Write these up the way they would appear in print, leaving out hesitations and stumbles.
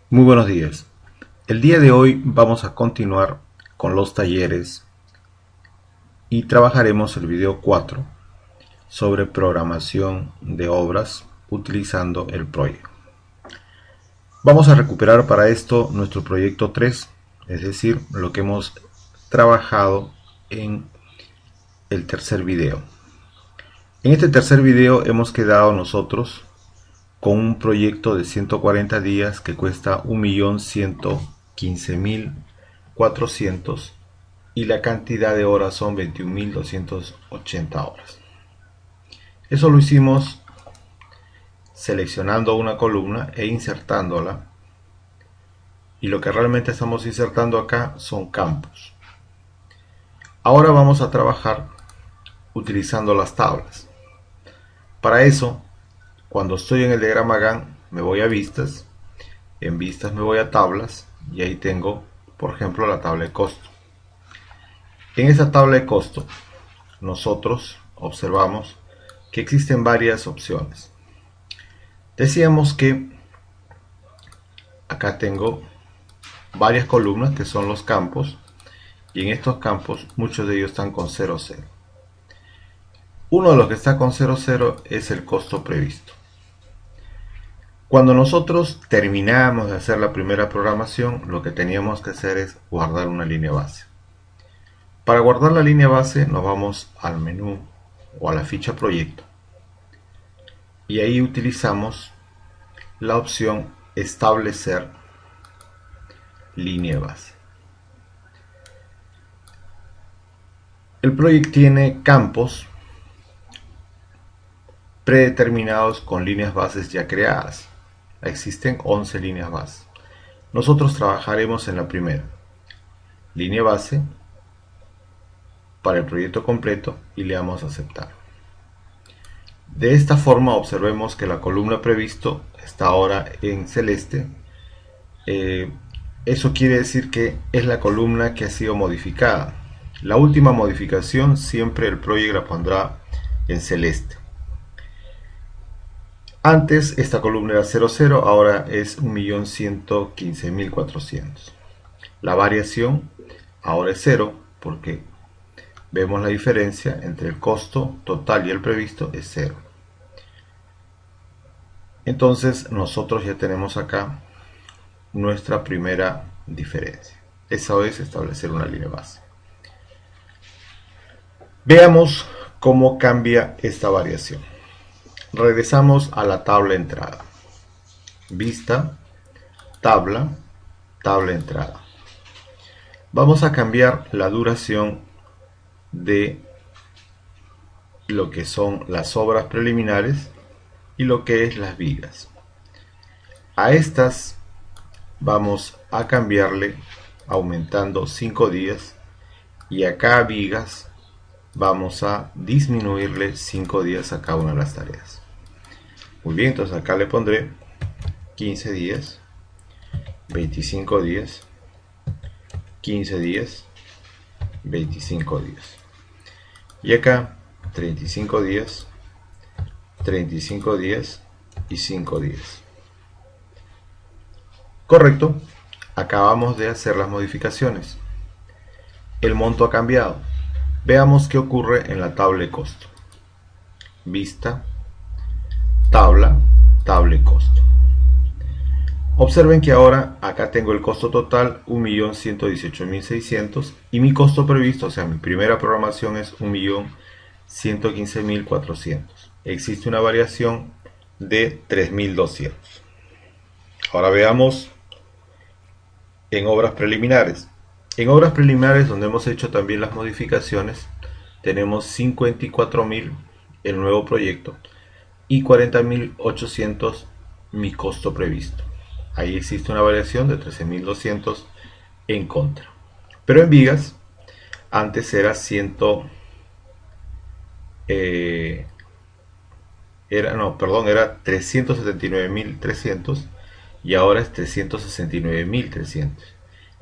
Muy buenos días. El día de hoy vamos a continuar con los talleres y trabajaremos el video 4 sobre programación de obras utilizando el Project. Vamos a recuperar para esto nuestro proyecto 3, es decir, lo que hemos trabajado en el tercer video. En este tercer video hemos quedado nosotros con un proyecto de 140 días que cuesta 1.115.400 y la cantidad de horas son 21.280 horas. Eso lo hicimos seleccionando una columna e insertándola, y lo que realmente estamos insertando acá son campos. Ahora vamos a trabajar utilizando las tablas. Para eso, cuando estoy en el diagrama Gantt, me voy a vistas, en vistas me voy a tablas y ahí tengo, por ejemplo, la tabla de costo. En esa tabla de costo nosotros observamos que existen varias opciones. Decíamos que acá tengo varias columnas que son los campos, y en estos campos muchos de ellos están con 0, 0. Uno de los que está con 0, 0 es el costo previsto. Cuando nosotros terminamos de hacer la primera programación, lo que teníamos que hacer es guardar una línea base. Para guardar la línea base nos vamos al menú o a la ficha proyecto y ahí utilizamos la opción establecer línea base. El proyecto tiene campos predeterminados con líneas bases ya creadas. Existen 11 líneas bases. Nosotros trabajaremos en la primera línea base para el proyecto completo y le damos a aceptar. De esta forma observemos que la columna previsto está ahora en celeste. Eso quiere decir que es la columna que ha sido modificada. La última modificación siempre el proyecto la pondrá en celeste. Antes esta columna era 0, 0, ahora es 1.115.400. La variación ahora es 0 porque vemos la diferencia entre el costo total y el previsto es 0. Entonces nosotros ya tenemos acá nuestra primera diferencia. Esa es establecer una línea base. Veamos cómo cambia esta variación. Regresamos a la tabla entrada. Vista, tabla, tabla entrada. Vamos a cambiar la duración de lo que son las obras preliminares y lo que es las vigas. A estas vamos a cambiarle aumentando 5 días, y acá a vigas vamos a disminuirle 5 días a cada una de las tareas. Muy bien, entonces acá le pondré 15 días, 25 días, 15 días, 25 días. Y acá 35 días, 35 días y 5 días. Correcto, acabamos de hacer las modificaciones. El monto ha cambiado. Veamos qué ocurre en la tabla de costo. Vista, tabla, tabla de costo. Observen que ahora acá tengo el costo total 1.118.600 y mi costo previsto, o sea, mi primera programación es 1.115.400. Existe una variación de 3.200. Ahora veamos en obras preliminares. En obras preliminares, donde hemos hecho también las modificaciones, tenemos 54.000 el nuevo proyecto y 40.800 mi costo previsto. Ahí existe una variación de 13.200 en contra. Pero en vigas, antes era 379.300 y ahora es 369.300.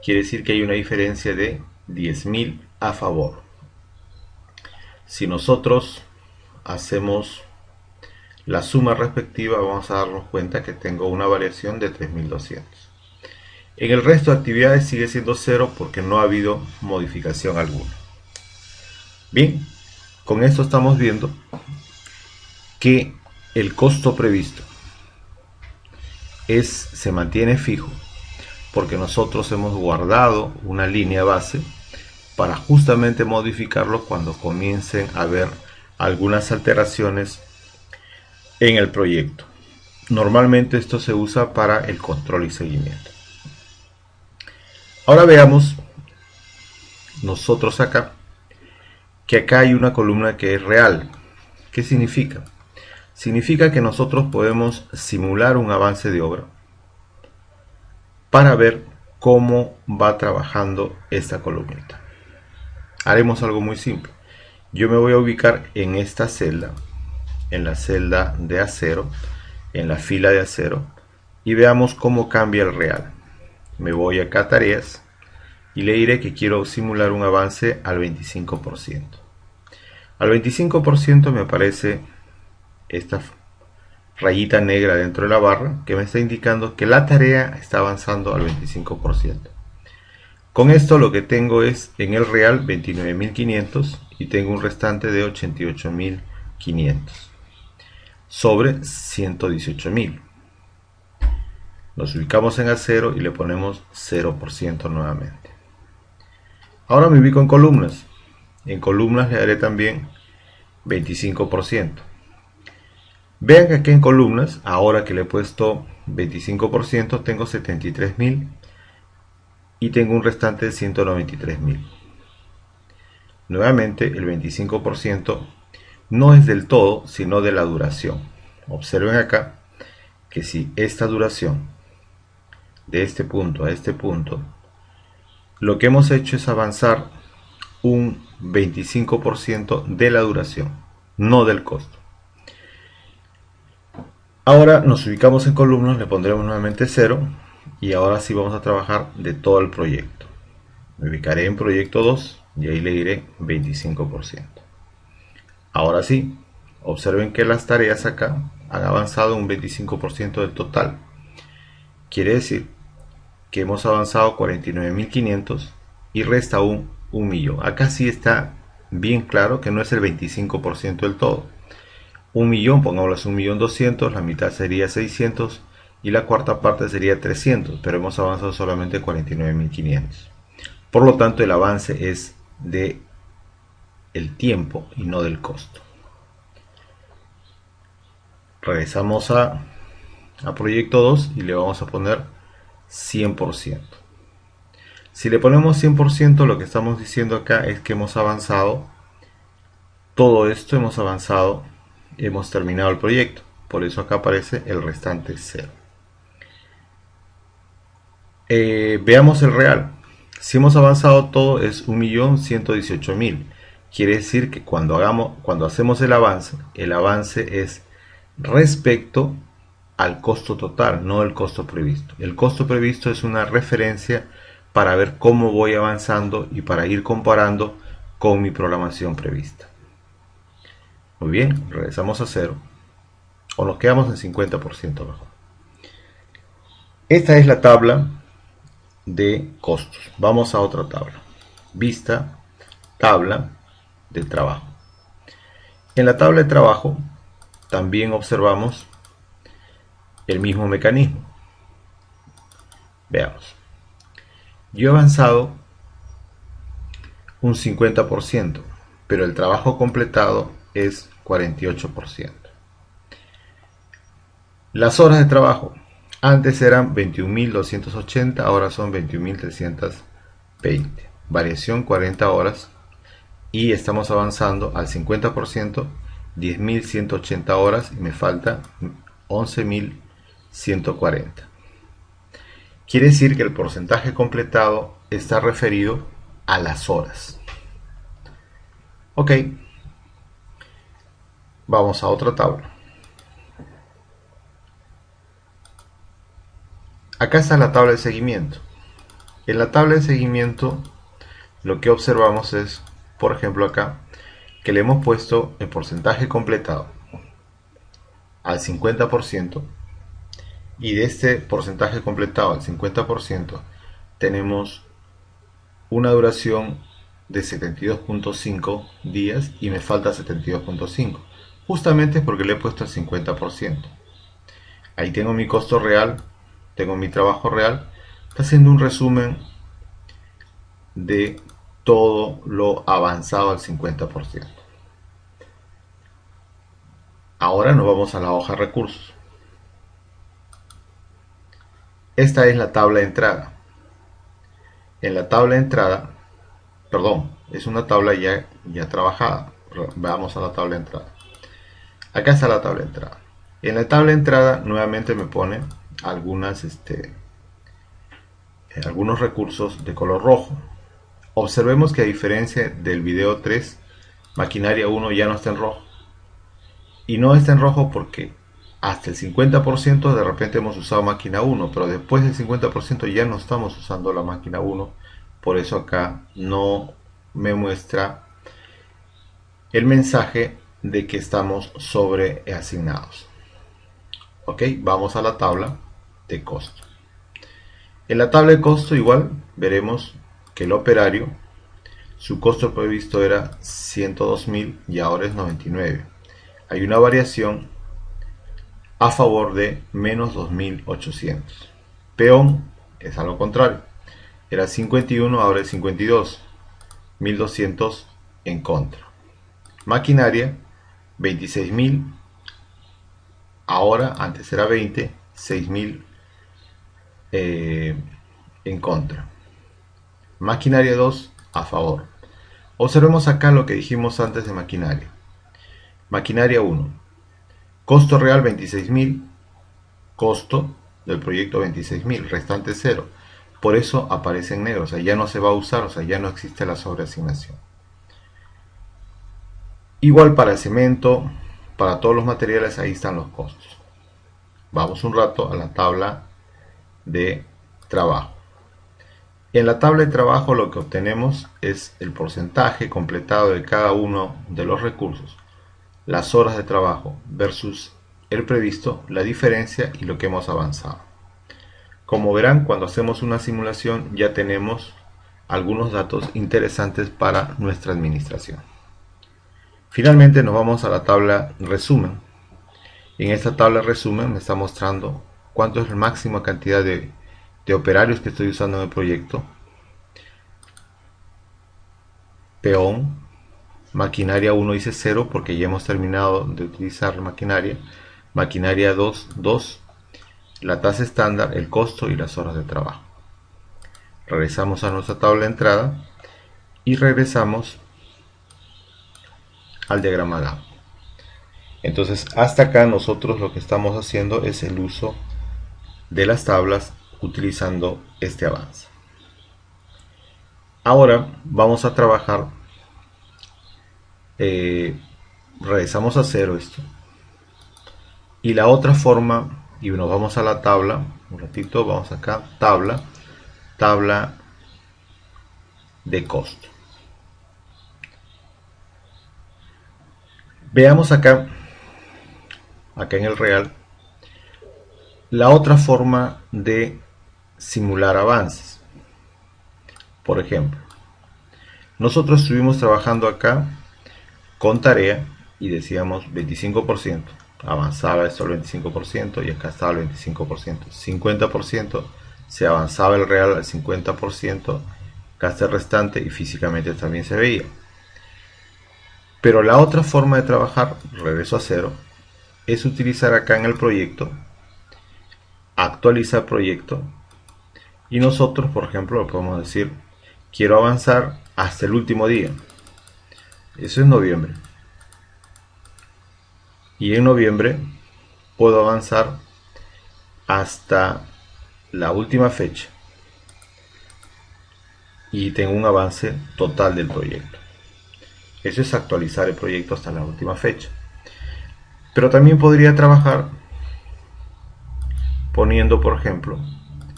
Quiere decir que hay una diferencia de 10.000 a favor. Si nosotros hacemos la suma respectiva, vamos a darnos cuenta que tengo una variación de 3.200. En el resto de actividades sigue siendo 0 porque no ha habido modificación alguna. Bien, con esto estamos viendo que el costo previsto se mantiene fijo porque nosotros hemos guardado una línea base para justamente modificarlo cuando comiencen a haber algunas alteraciones en el proyecto. Normalmente esto se usa para el control y seguimiento. Ahora veamos nosotros acá que acá hay una columna que es real. ¿Qué significa? Significa que nosotros podemos simular un avance de obra para ver cómo va trabajando esta columnita. Haremos algo muy simple. Yo me voy a ubicar en esta celda, en la celda de acero, en la fila de acero, y veamos cómo cambia el real. Me voy acá a tareas y le diré que quiero simular un avance al 25%. Al 25% me aparece esta rayita negra dentro de la barra que me está indicando que la tarea está avanzando al 25%. Con esto lo que tengo es en el real 29.500 y tengo un restante de 88.500 sobre 118.000. Nos ubicamos en acero y le ponemos 0% nuevamente. Ahora me ubico en columnas. En columnas le daré también 25%. Vean que aquí en columnas, ahora que le he puesto 25%, tengo 73.000 y tengo un restante de 193.000. Nuevamente, el 25% no es del todo, sino de la duración. Observen acá que si esta duración de este punto a este punto, lo que hemos hecho es avanzar un 25% de la duración, no del costo. Ahora nos ubicamos en columnas, le pondremos nuevamente 0 y ahora sí vamos a trabajar de todo el proyecto. Me ubicaré en proyecto 2 y ahí le diré 25%. Ahora sí, observen que las tareas acá han avanzado un 25% del total. Quiere decir que hemos avanzado 49.500 y resta un 1.000.000. Acá sí está bien claro que no es el 25% del todo. 1.000.000, pongámoslo 1.200.000, la mitad sería 600 y la cuarta parte sería 300, pero hemos avanzado solamente 49.500. Por lo tanto, el avance es de el tiempo y no del costo. Regresamos a proyecto 2 y le vamos a poner 100%. Si le ponemos 100%, lo que estamos diciendo acá es que hemos avanzado todo esto, hemos avanzado, hemos terminado el proyecto. Por eso acá aparece el restante 0. Veamos el real. Si hemos avanzado todo es 1.118.000. Quiere decir que cuando hacemos el avance es respecto al costo total, no el costo previsto. El costo previsto es una referencia para ver cómo voy avanzando y para ir comparando con mi programación prevista. Muy bien, regresamos a 0 o nos quedamos en 50% abajo. Esta es la tabla de costos. Vamos a otra tabla. Vista, tabla de trabajo. En la tabla de trabajo también observamos el mismo mecanismo. Veamos. Yo he avanzado un 50%, pero el trabajo completado es 48%. Las horas de trabajo antes eran 21.280, ahora son 21.320. Variación 40 horas y estamos avanzando al 50%, 10.180 horas y me falta 11.140. Quiere decir que el porcentaje completado está referido a las horas. Ok, vamos a otra tabla. Acá está la tabla de seguimiento. En la tabla de seguimiento lo que observamos es, por ejemplo acá, que le hemos puesto el porcentaje completado al 50% Y de este porcentaje completado al 50% tenemos una duración de 72.5 días y me falta 72.5. Justamente porque le he puesto el 50%. Ahí tengo mi costo real, tengo mi trabajo real. Está haciendo un resumen de todo lo avanzado al 50%. Ahora nos vamos a la hoja recursos. Esta es la tabla de entrada. En la tabla de entrada, perdón, es una tabla ya trabajada. Veamos a la tabla de entrada. Acá está la tabla de entrada. En la tabla de entrada nuevamente me pone algunos recursos de color rojo. Observemos que a diferencia del video 3, maquinaria 1 ya no está en rojo. Y no está en rojo porque hasta el 50% de repente hemos usado máquina 1, pero después del 50% ya no estamos usando la máquina 1. Por eso acá no me muestra el mensaje de que estamos sobre asignados. Ok, vamos a la tabla de costo. En la tabla de costo igual veremos que el operario, su costo previsto era 102.000 y ahora es 99. Hay una variación a favor de menos 2.800. Peón es a lo contrario. Era 51, ahora es 52. 1.200 en contra. Maquinaria, 26.000. Ahora, antes era 20, 6.000 en contra. Maquinaria 2 a favor. Observemos acá lo que dijimos antes de maquinaria. Maquinaria 1. Costo real 26.000. Costo del proyecto 26.000. Restante 0. Por eso aparece en negro. O sea, ya no se va a usar. O sea, ya no existe la sobreasignación. Igual para el cemento. Para todos los materiales ahí están los costos. Vamos un rato a la tabla de trabajo. En la tabla de trabajo lo que obtenemos es el porcentaje completado de cada uno de los recursos, las horas de trabajo versus el previsto, la diferencia y lo que hemos avanzado. Como verán, cuando hacemos una simulación ya tenemos algunos datos interesantes para nuestra administración. Finalmente nos vamos a la tabla resumen. En esta tabla resumen me está mostrando cuánto es la máxima cantidad de operarios que estoy usando en el proyecto. Peón, maquinaria 1 dice 0 porque ya hemos terminado de utilizar maquinaria. Maquinaria 2, 2, la tasa estándar, el costo y las horas de trabajo. Regresamos a nuestra tabla de entrada y regresamos al diagrama Gantt. Entonces hasta acá nosotros lo que estamos haciendo es el uso de las tablas utilizando este avance. Ahora vamos a trabajar, regresamos a 0 esto. Y la otra forma, y nos vamos a la tabla, un ratito, vamos acá, tabla de costo. Veamos acá en el real, la otra forma de simular avances. Por ejemplo, nosotros estuvimos trabajando acá con tarea y decíamos 25%, avanzaba esto al 25% y acá estaba el 25%, 50%, se avanzaba el real al 50%, acá está el restante y físicamente también se veía. Pero la otra forma de trabajar, regreso a 0, es utilizar acá en el proyecto, actualizar proyecto, y nosotros, por ejemplo, podemos decir, quiero avanzar hasta el último día. Eso es noviembre. Y en noviembre puedo avanzar hasta la última fecha. Y tengo un avance total del proyecto. Eso es actualizar el proyecto hasta la última fecha. Pero también podría trabajar poniendo, por ejemplo,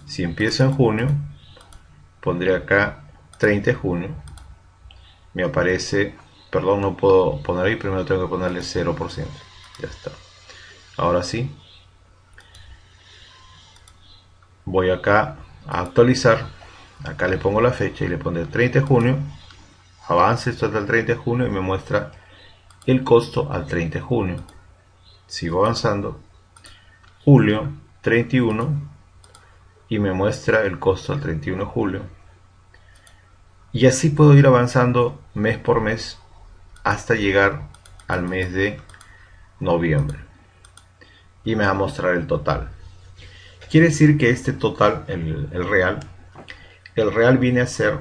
si empiezo en junio, pondré acá 30 de junio. Me aparece, perdón, no puedo poner ahí, primero tengo que ponerle 0%. Ya está. Ahora sí. Voy acá a actualizar, acá le pongo la fecha y le pondré 30 de junio, avance esto hasta el 30 de junio y me muestra el costo al 30 de junio. Sigo avanzando, julio 31 y me muestra el costo al 31 de julio. Y así puedo ir avanzando mes por mes hasta llegar al mes de noviembre. Y me va a mostrar el total. Quiere decir que este total, el real viene a ser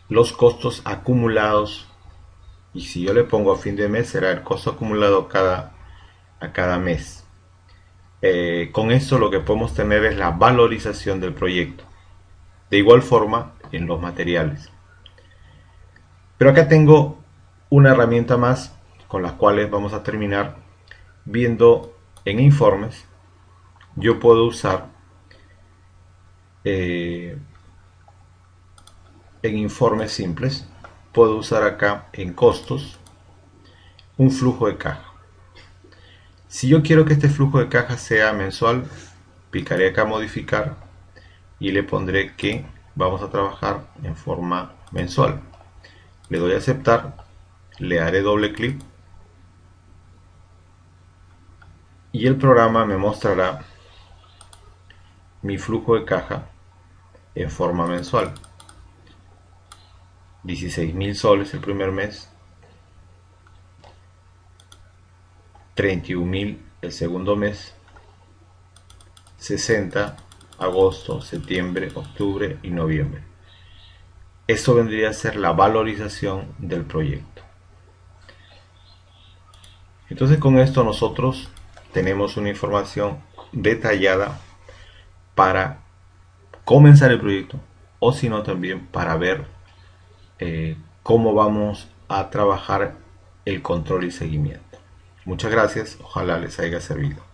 los costos acumulados. Y si yo le pongo a fin de mes, será el costo acumulado a cada mes. Con esto lo que podemos tener es la valorización del proyecto. De igual forma en los materiales. Pero acá tengo una herramienta más con las cuales vamos a terminar viendo en informes. Yo puedo usar en informes simples, puedo usar acá en costos un flujo de caja. Si yo quiero que este flujo de caja sea mensual, picaré acá modificar y le pondré que vamos a trabajar en forma mensual. Le doy a aceptar, le haré doble clic y el programa me mostrará mi flujo de caja en forma mensual. 16.000 soles el primer mes, 31.000 el segundo mes, 60 agosto, septiembre, octubre y noviembre. Esto vendría a ser la valorización del proyecto. Entonces con esto nosotros tenemos una información detallada para comenzar el proyecto o si no también para ver cómo vamos a trabajar el control y seguimiento. Muchas gracias, ojalá les haya servido.